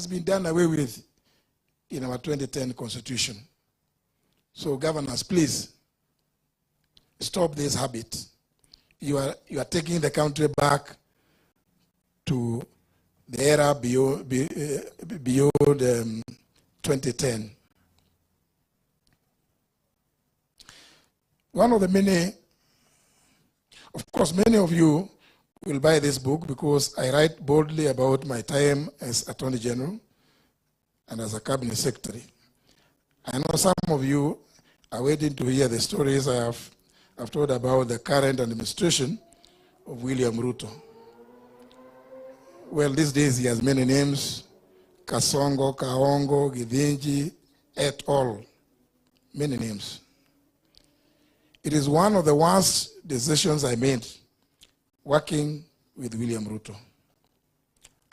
been done away with in our 2010 Constitution. So governors, please stop this habit. You are taking the country back to the era beyond 2010. One of the many, of course, many of you will buy this book because I write boldly about my time as Attorney General and as a Cabinet Secretary. I know some of you are waiting to hear the stories I've told about the current administration of William Ruto. Well, these days he has many names: Kasongo, Kaongo, Githinji, et al. Many names. It is one of the worst decisions I made working with William Ruto.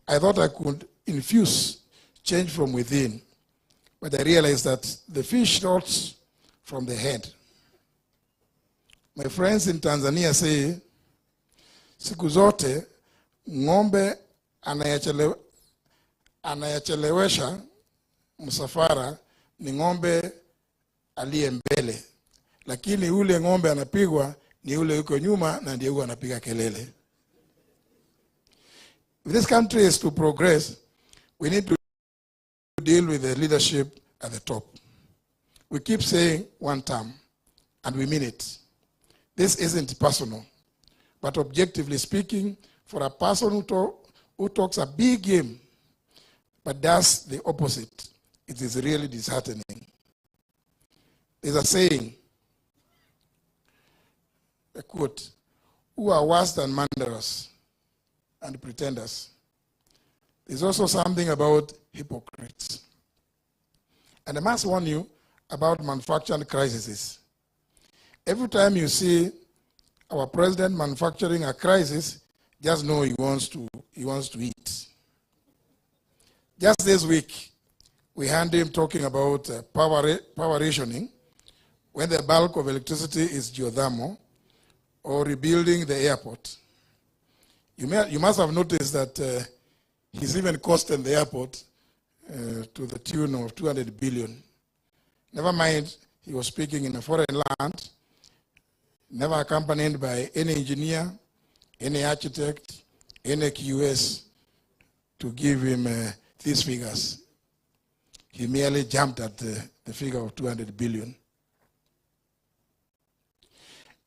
I thought I could infuse change from within, but I realized that the fish rots from the head. My friends in Tanzania say, siku zote ng'ombe anayechelewesha msafara ni ng'ombe aliye mbele, lakini ule ng'ombe anapigwa ni ule yuko nyuma na ndiye anapiga kelele. If this country is to progress, we need to deal with the leadership at the top. We keep saying one term, and we mean it. This isn't personal, but objectively speaking, for a person who talks a big game but does the opposite, it is really disheartening. There's a saying, a quote, "Who are worse than murderers and pretenders." There's also something about hypocrites. And I must warn you about manufacturing crises. Every time you see our president manufacturing a crisis, just know he wants to eat. Just this week, we heard him talking about power rationing when the bulk of electricity is geothermal, or rebuilding the airport. You must have noticed that he's even costed the airport to the tune of 200 billion. Never mind, he was speaking in a foreign land, never accompanied by any engineer, any architect, any QS to give him these figures. He merely jumped at the figure of 200 billion.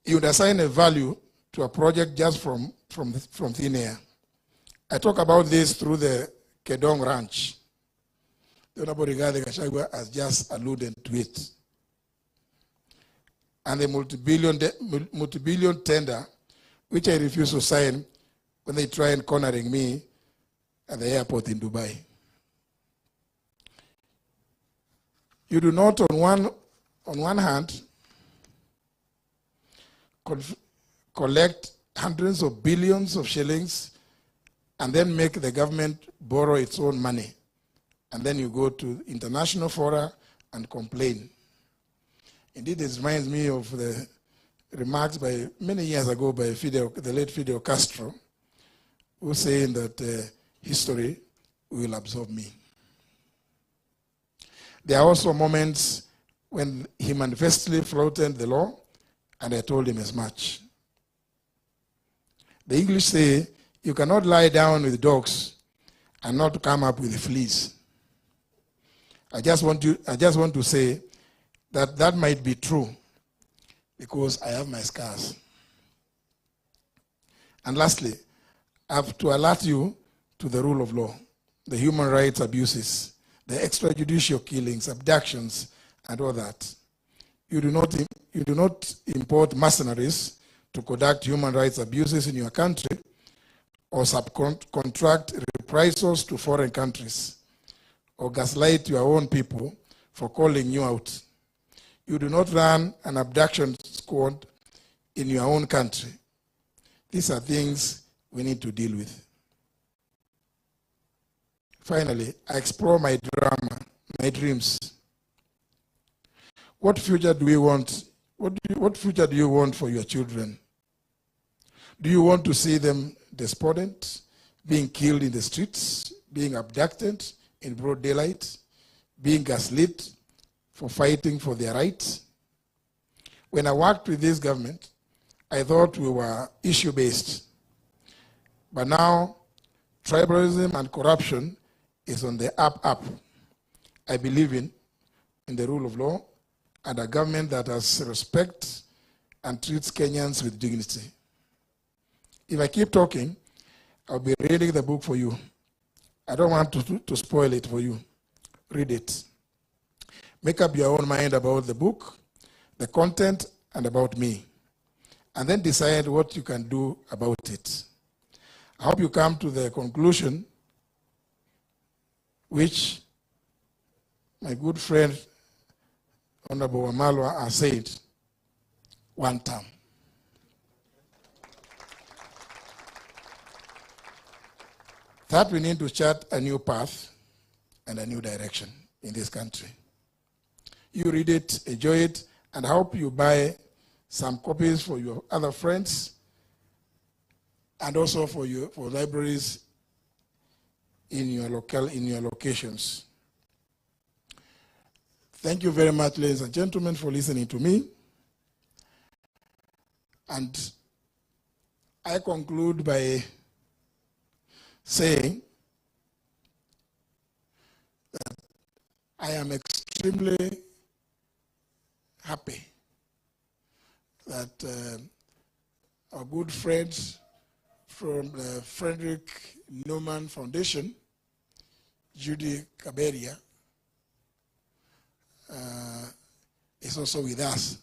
You would assign a value to a project just from thin air. I talk about this through the Kedong Ranch. The Honorable Gachagua has just alluded to it. And the multi-billion tender, which I refuse to sign when they try and cornering me at the airport in Dubai. You do not, on one hand, collect hundreds of billions of shillings and then make the government borrow its own money. And then you go to international fora and complain. Indeed, it reminds me of the remarks by many years ago by the late Fidel Castro, who was saying that history will absorb me. There are also moments when he manifestly flouted the law, and I told him as much. The English say, you cannot lie down with dogs and not come up with fleas. I just want to say that might be true because I have my scars. And lastly, I have to alert you to the rule of law, the human rights abuses, the extrajudicial killings, abductions, and all that. You do not import mercenaries to conduct human rights abuses in your country or subcontract reprisals to foreign countries or gaslight your own people for calling you out. You do not run an abduction squad in your own country. These are things we need to deal with. Finally, I explore my drama, my dreams. What future do we want? What future do you want for your children? Do you want to see them despondent, being killed in the streets, being abducted, in broad daylight, being gaslit for fighting for their rights. When I worked with this government, I thought we were issue-based. But now, tribalism and corruption is on the up. I believe in the rule of law and a government that has respect and treats Kenyans with dignity. If I keep talking, I'll be reading the book for you. I don't want to spoil it for you. Read it. Make up your own mind about the book, the content, and about me. And then decide what you can do about it. I hope you come to the conclusion which my good friend, Honorable Wamalwa, has said, one term. That we need to chart a new path and a new direction in this country. You read it, enjoy it, and I hope you buy some copies for your other friends and also for libraries in your locations. Thank you very much, ladies and gentlemen, for listening to me. And I conclude by saying that I am extremely happy that our good friends from the Frederick Newman Foundation, Judy Kaberia, is also with us.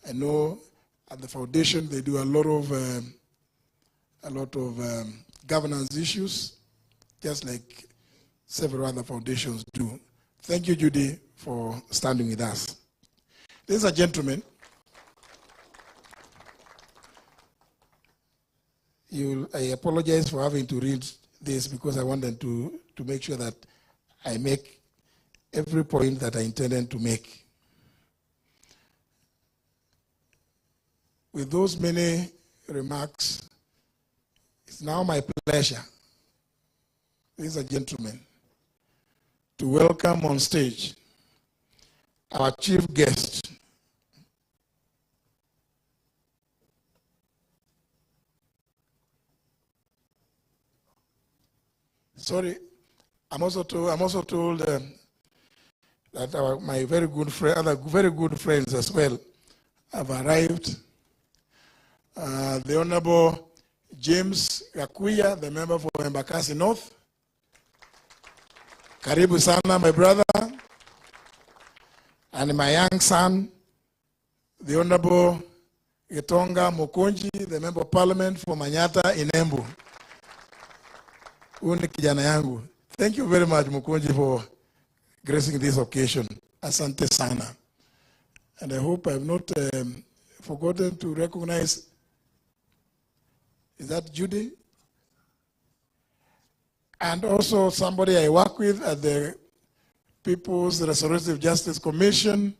I know at the foundation they do a lot of governance issues, just like several other foundations do. Thank you, Judy, for standing with us. Ladies and gentlemen, I apologize for having to read this because I wanted to make sure that I make every point that I intended to make. With those many remarks, it's now my pleasure, ladies and gentlemen, to welcome on stage our chief guest, sorry, I'm also told that my very good friend, other very good friends as well, have arrived. The Honorable James Gakuya, the member for Embakasi North. Karibu sana, my brother. And my young son, the Honorable Gitonga Mokonji, the member of parliament for Manyata in Embu. Uni kijana yangu. Thank you very much, Mokonji, for gracing this occasion. Asante sana. And I hope I have not forgotten to recognize, is that Judy? And also somebody I work with at the People's Restorative Justice Commission,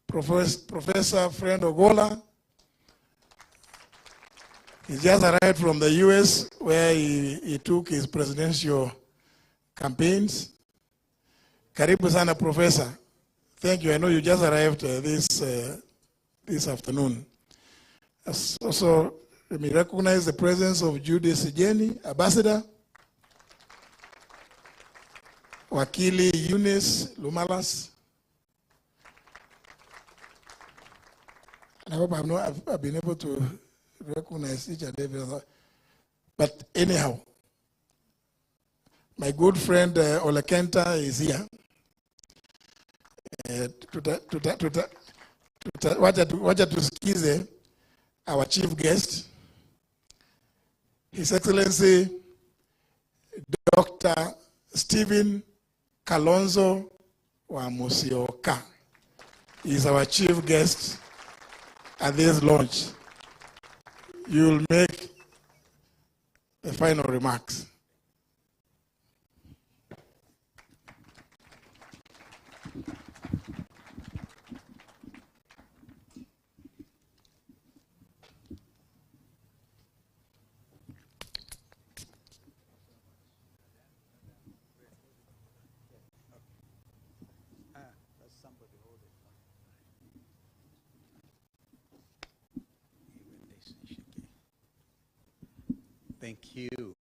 Professor Friend Ogola. He just arrived from the US where he took his presidential campaigns. Karibu sana, Professor. Thank you. I know you just arrived this afternoon. Also, let me recognize the presence of Judy Sijeni, Ambassador. Wakili Eunice Lumalas. And I hope I've been able to recognize each and every other. But anyhow, my good friend Ole Kenta is here. Wacha tusikize our chief guest, His Excellency Dr. Stephen Kalonzo wa Musyoka. He is our chief guest at this launch. You will make the final remarks. Thank you.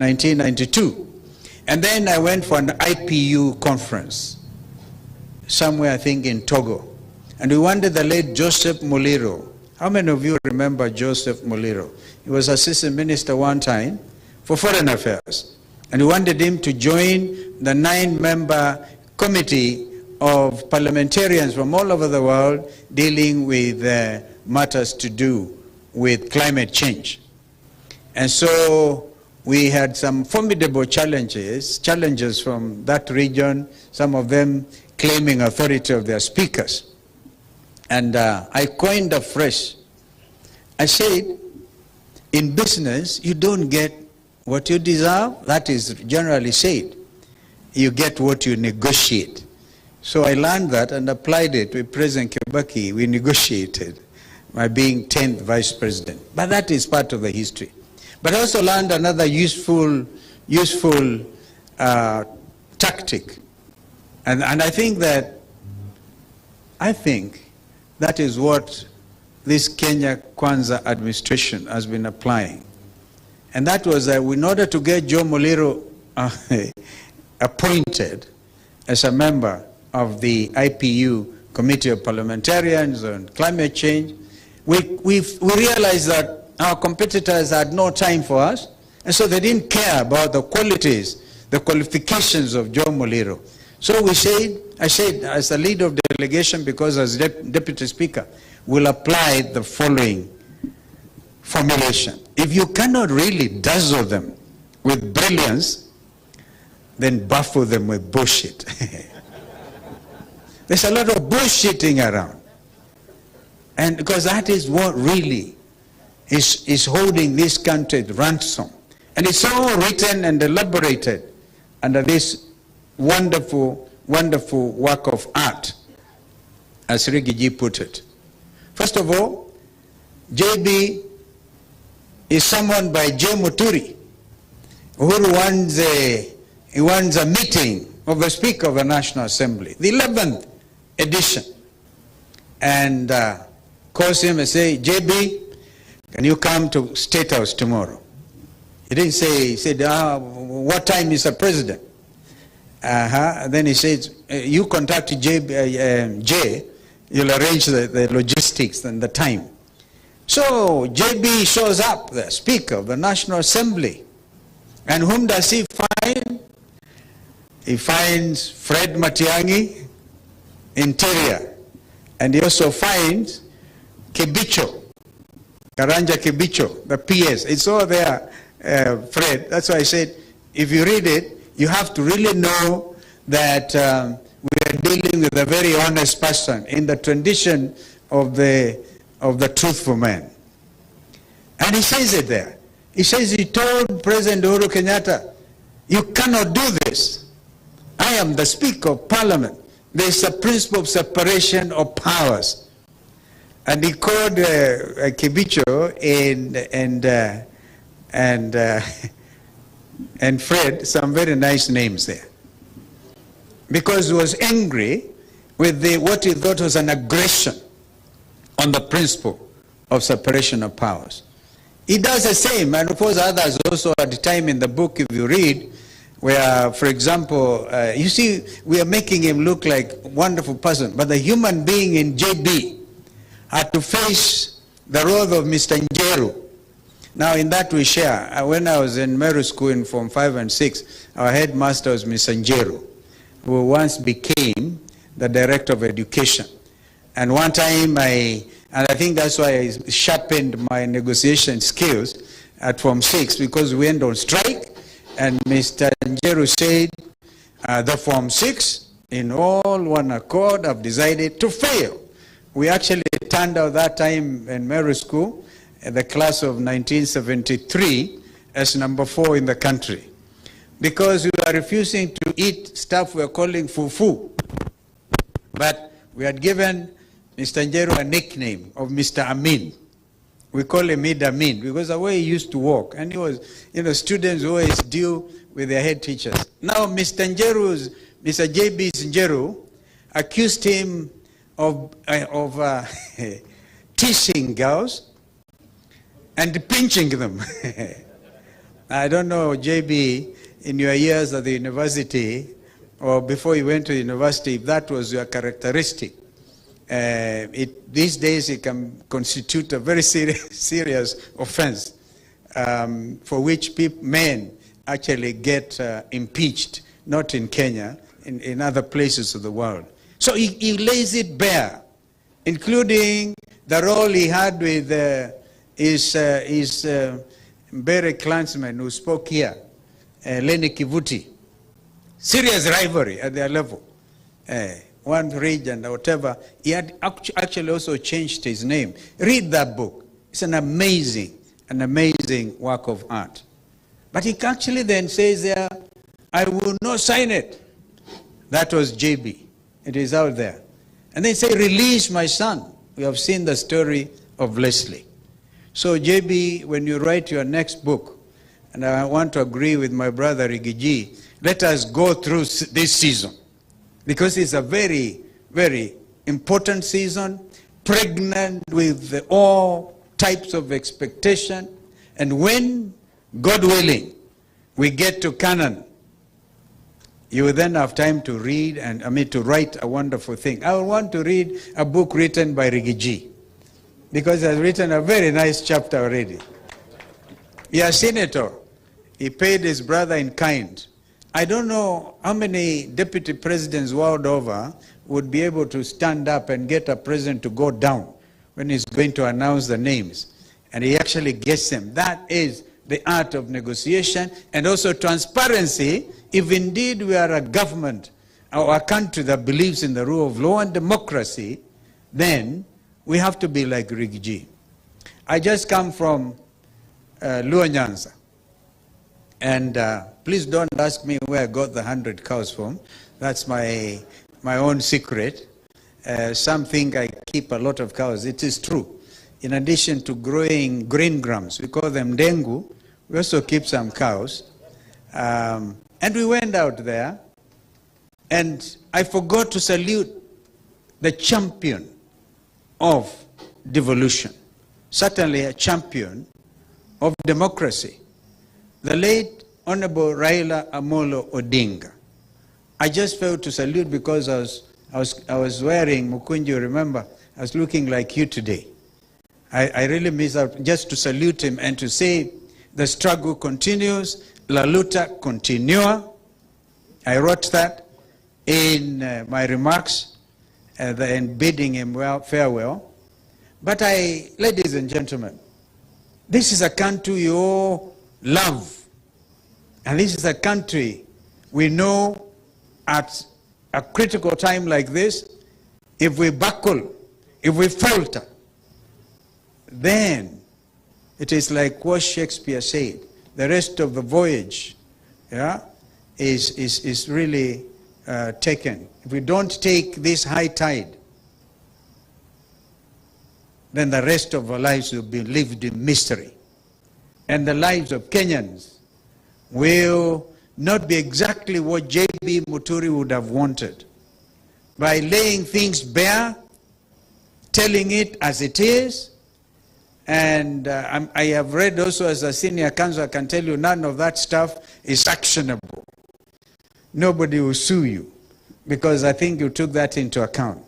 1992. And then I went for an IPU conference, somewhere I think in Togo. And we wanted the late Joseph Muliro. How many of you remember Joseph Muliro? He was assistant minister one time for foreign affairs. And we wanted him to join the 9-member committee of parliamentarians from all over the world dealing with matters to do with climate change. And so we had some formidable challenges from that region, some of them claiming authority of their speakers. And I coined afresh. I said, in business, you don't get what you deserve. That is generally said. You get what you negotiate. So I learned that and applied it with President Kibaki. We negotiated by being 10th vice president. But that is part of the history. But I also learned another useful tactic. And I think that is what this Kenya Kwanza administration has been applying. And that was that in order to get Joe Muliro appointed as a member of the IPU Committee of Parliamentarians on Climate Change, we realized that our competitors had no time for us, and so they didn't care about the qualities, the qualifications of Joe Muliro. So I said, as the leader of the delegation, because as deputy speaker, we'll apply the following formulation. If you cannot really dazzle them with brilliance, then baffle them with bullshit. There's a lot of bullshitting around. And because that is what really is holding this country at ransom. And it's all written and elaborated under this wonderful, wonderful work of art, as Rigiji put it. First of all, JB is summoned by J. Muturi, who wants a meeting of the Speaker of the National Assembly, the 11th edition, and calls him and say, JB, can you come to State House tomorrow? He didn't say, he said, what time, Mr. President? Then he said, you contact Jay, you'll arrange the logistics and the time. So JB shows up, the Speaker of the National Assembly. And whom does he find? He finds Fred Matiang'I, Interior. And he also finds Kibicho, Karanja Kibicho, the PS. It's all there, Fred. That's why I said, if you read it, you have to really know that we are dealing with a very honest person in the tradition of the truthful man. And he says it there. He says he told President Uhuru Kenyatta, you cannot do this. I am the Speaker of Parliament. There is a principle of separation of powers. And he called Kibicho and Fred some very nice names there. Because he was angry with what he thought was an aggression on the principle of separation of powers. He does the same, and of course others also at the time in the book, if you read, where, for example, you see, we are making him look like a wonderful person, but the human being in JB had to face the role of Mr. Njeru. Now, in that we share. When I was in Meru School in Form 5 and 6, our headmaster was Mr. Njeru, who once became the director of education. And one time, and I think that's why I sharpened my negotiation skills at Form 6, because we went on strike, and Mr. Njeru said, the Form 6, in all one accord, have decided to fail. We actually turned out that time in Meru School, the class of 1973, as number 4 in the country, because we were refusing to eat stuff we were calling fufu. But we had given Mr. Njeru a nickname of Mr. Amin. We call him Idi Amin because the way he used to walk, and he was, students always deal with their head teachers. Now, Mr. JB's Njeru accused him of teasing girls and pinching them. I don't know, JB, in your years at the university, or before you went to university, if that was your characteristic. These days it can constitute a very serious offense for which men actually get impeached, not in Kenya, in other places of the world. So he lays it bare, including the role he had with his Mbere clansman who spoke here, Lenny Kivuti. Serious rivalry at their level. One region or whatever. He had actually also changed his name. Read that book. It's an amazing work of art. But he actually then says there, I will not sign it. That was JB. It is out there. And they say, release my son. We have seen the story of Leslie. So JB, when you write your next book, and I want to agree with my brother Rigiji, let us go through this season. Because it's a very, very important season, pregnant with all types of expectation. And when, God willing, we get to Canaan, you will then have time to read to write a wonderful thing. I want to read a book written by Rigiji, because he has written a very nice chapter already. He is a senator. He paid his brother in kind. I don't know how many deputy presidents world over would be able to stand up and get a president to go down when he's going to announce the names. And he actually gets them. That is the art of negotiation and also transparency. If indeed we are a government or a country that believes in the rule of law and democracy, then we have to be like Rigiji. I just come from Luo Nyanza. And please don't ask me where I got the 100 cows from. That's my own secret. Some think I keep a lot of cows. It is true. In addition to growing green grams, we call them dengu, we also keep some cows. And we went out there, and I forgot to salute the champion of devolution, certainly a champion of democracy, the late Honorable Raila Amolo Odinga. I just failed to salute because I was wearing Mukunji, remember, I was looking like you today. I really miss out just to salute him and to say the struggle continues, la luta continua. I wrote that in my remarks and bidding him farewell. But ladies and gentlemen, this is a country you all love. And this is a country we know at a critical time like this, if we buckle, if we falter, then it is like what Shakespeare said, the rest of the voyage is really taken. If we don't take this high tide, then the rest of our lives will be lived in mystery. And the lives of Kenyans will not be exactly what J.B. Muturi would have wanted. By laying things bare, telling it as it is, and I have read also as a senior counsel, I can tell you none of that stuff is actionable. Nobody will sue you, because I think you took that into account.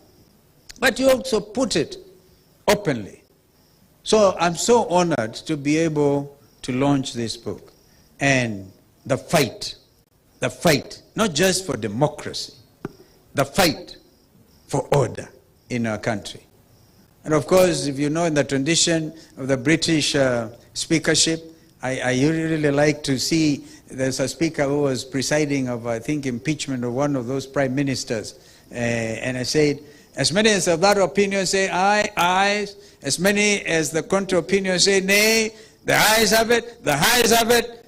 But you also put it openly. So I'm so honored to be able to launch this book. And the fight, not just for democracy, the fight for order in our country. And of course, if you know, in the tradition of the British speakership, I really like to see there's a speaker who was presiding of, I think, impeachment of one of those prime ministers. And I said, as many as of that opinion say aye, aye. As many as the contrary opinion say nay. The ayes have it, the ayes have it.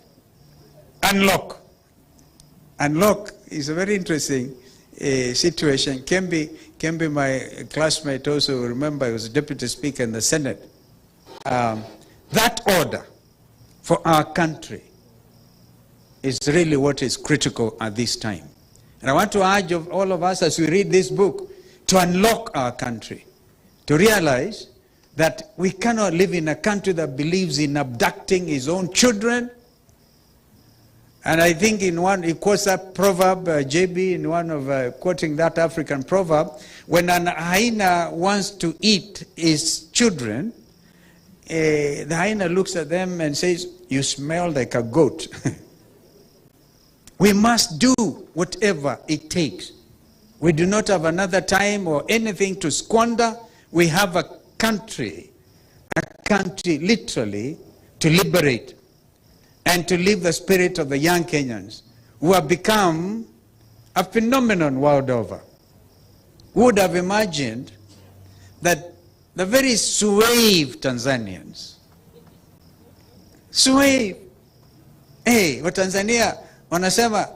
Unlock. Unlock is a very interesting situation. Kembe, my classmate, also remember, he was a deputy speaker in the Senate. That order for our country is really what is critical at this time. And I want to urge of all of us as we read this book to unlock our country, to realize that we cannot live in a country that believes in abducting his own children, And I think in one, he quotes that proverb, JB, in one of quoting that African proverb, when an hyena wants to eat his children, the hyena looks at them and says, "You smell like a goat." We must do whatever it takes. We do not have another time or anything to squander. We have a country literally to liberate and to live the spirit of the young Kenyans who have become a phenomenon world over. Who would have imagined that the very suave Tanzanians, suave, Watanzania wanasema,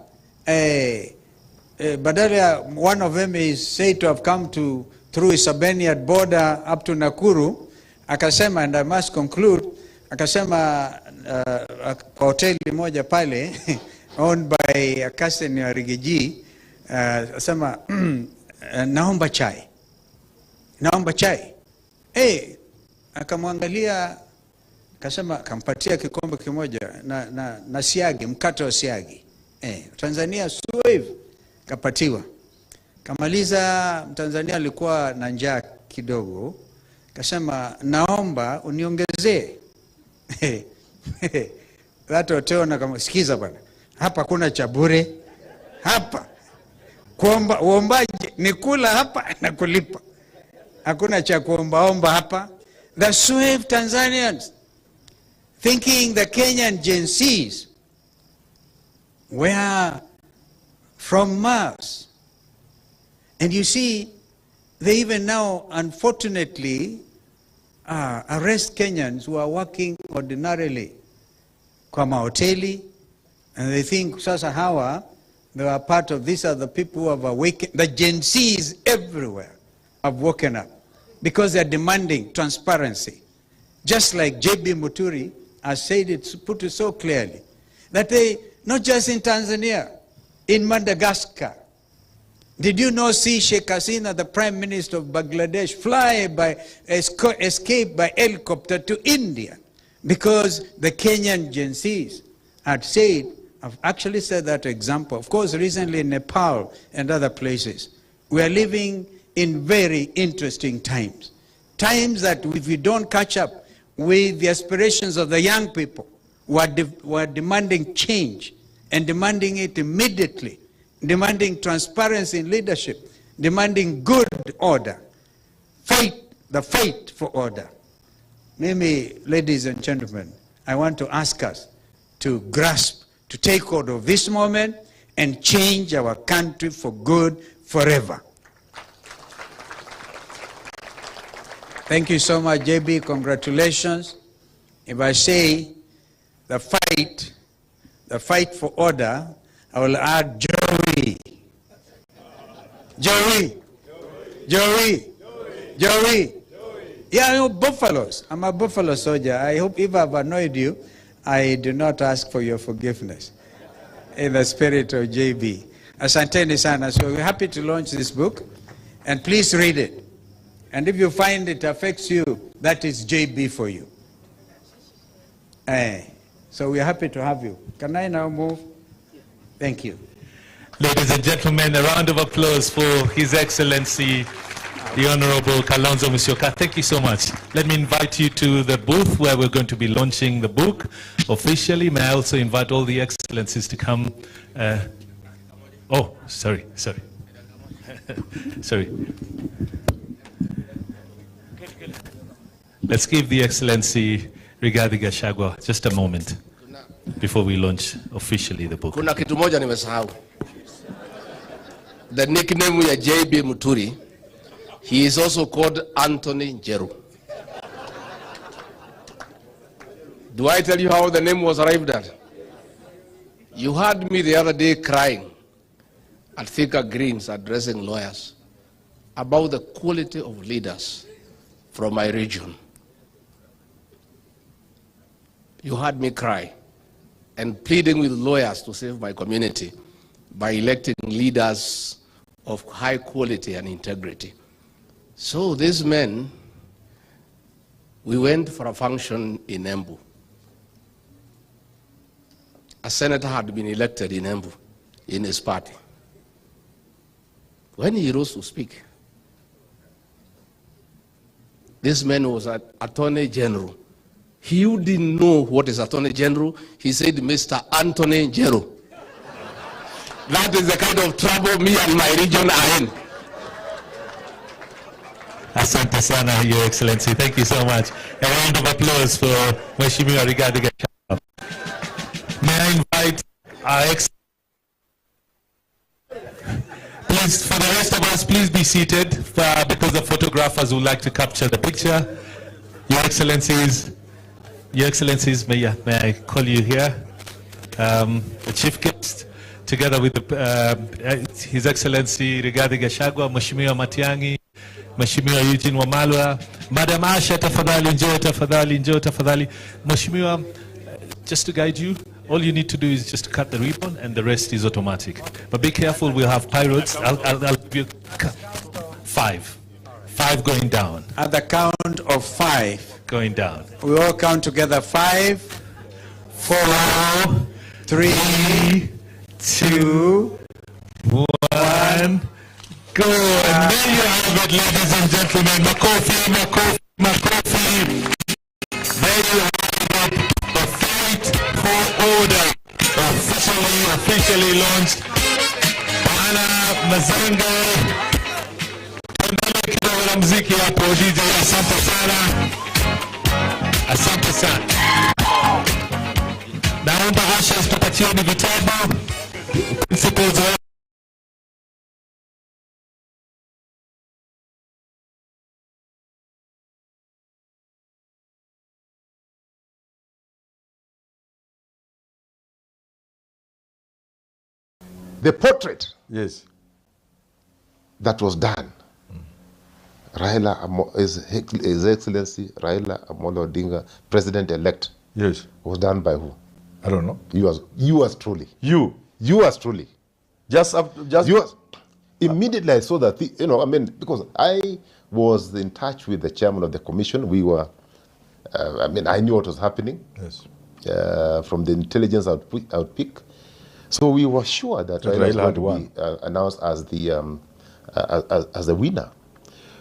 badala ya one of them is said to have come through Isabanian border up to Nakuru, akasema, and I must conclude, akasema kwa hoteli moja pale owned by a cousin ya Rigiji, akasema naomba chai. Akamwangalia, akasema, kampatia kikombe kimoja na siagi, mkate wa siagi. Tanzania suave, kapatiwa. Kamaliza, Tanzania alikuwa na njaa kidogo, akasema, naomba uniongezee. Watu wote na kama, sikiza bwana, hapa kuna cha bure. Hapa kuomba, uombaje? Ni kula hapa na kulipa. Hakuna cha kuomba hapa. The suave Tanzanians thinking the Kenyan Gen Zs were from Mars. And you see, they even now, unfortunately, arrest Kenyans who are working ordinarily kwa mahoteli, and they think sasa hawa, they are part of, these are the people who have awakened. The Gen Zs everywhere have woken up because they are demanding transparency. Just like JB Muturi has said it, put it so clearly, that they, not just in Tanzania, in Madagascar. Did you not see Sheikh Hasina, the Prime Minister of Bangladesh, escape by helicopter to India? Because the Kenyan Gen Zs had said, I've actually said that example, of course, recently in Nepal and other places. We are living in very interesting times. Times that if we don't catch up with the aspirations of the young people who are demanding change and demanding it immediately, demanding transparency in leadership, demanding good order, the fight for order. Mimi, ladies and gentlemen, I want to ask us to grasp, to take hold of this moment and change our country for good forever. Thank you so much, JB. Congratulations. If I say the fight for order, I will add Joey. Yeah, you buffaloes. I'm a buffalo soldier. I hope if I've annoyed you, I do not ask for your forgiveness. In the spirit of JB. Asanteni sana. So we're happy to launch this book. And please read it. And if you find it affects you, that is JB for you. So we're happy to have you. Can I now move? Thank you. Ladies and gentlemen, a round of applause for His Excellency, the Honorable Kalonzo Musyoka. Thank you so much. Let me invite you to the booth where we're going to be launching the book officially. May I also invite all the excellencies to come. Sorry. Let's give the Excellency Rigathi Gachagua just a moment before we launch officially the book. Kuna kitu moja nimesahau. The nickname ya JB Muturi, he is also called Anthony Njeru. Do I tell you how the name was arrived at? You heard me the other day crying at Thika Greens addressing lawyers about the quality of leaders from my region. You heard me cry and pleading with lawyers to save my community by electing leaders of high quality and integrity. So these men, we went for a function in Embu. a senator had been elected in Embu, in his party. When he rose to speak, this man was an Attorney General. He who didn't know what is Attorney General, he said, Mr. Anthony General. That is the kind of trouble me and my region are in. Asante sana, Your Excellency. Thank you so much. A round of applause for Mheshimiwa Rigathi Gachagua. May I invite our Please, for the rest of us, please be seated because the photographers would like to capture the picture. Your Excellencies, may I call you here? The chief guest, together with His Excellency Rigathi Gachagua, Mheshimiwa Matiang'I, Mheshimiwa Eugene Wamalwa, Madam Asha, tafadhali, njoo tafadhali. Mheshimiwa, just to guide you, all you need to do is just cut the ribbon and the rest is automatic. But be careful, we'll have pirates. I'll give you 5. 5 going down. At the count of 5. Going down. We all count together. 5, 4, 3, 2, 1. Go. And there you have it, ladies and gentlemen. Makofi. There you have it. The fight for order officially launched. Bana Mazengo. Tuendelee kidogo na muziki hapo DJ. Asante sana. Naomba Asha tupatie vitabu. Principles of the portrait, yes, that was done. His Excellency Raila Amolo Odinga, President-elect, yes, was done by who? I don't know. You as truly. You as truly. just Immediately I saw that, because I was in touch with the chairman of the commission. We were, I knew what was happening. Yes. From the intelligence outpick. So we were sure that Raila had won. Be announced as the winner.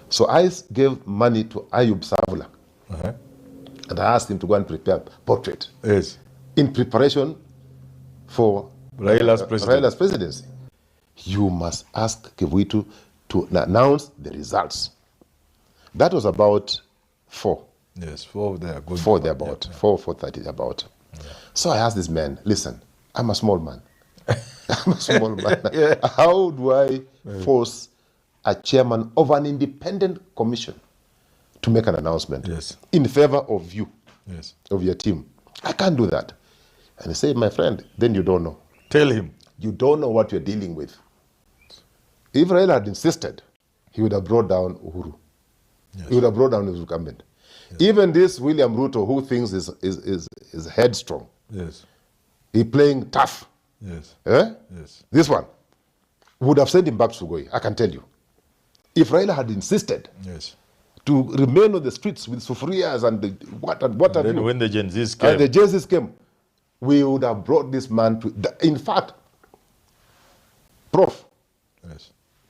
So I gave money to Ayub Savula, and I asked him to go and prepare a portrait. Yes. In preparation for Raila's presidency. You must ask Kivuitu to announce the results. That was about 4. Yes, 4 there. 4 there about. 4:30 about. Yeah. So I asked this man, listen, I'm a small man. Yeah. How do I force a chairman of an independent commission to make an announcement in favor of you, of your team? I can't do that. And he said, my friend, then you don't know. Tell him. You don't know what you're dealing with. If Raila had insisted, he would have brought down Uhuru. He would have brought down his incumbent. Even this William Ruto, who thinks is headstrong, he playing tough. This one would have sent him back to Sugoi, I can tell you. If Raila had insisted to remain on the streets with sufurias and what have you. When the Gen Zs came. The Gen Zs came, we would have brought this man to... In fact, Prof.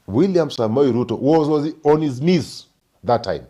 William Samoei Ruto was on his knees that time.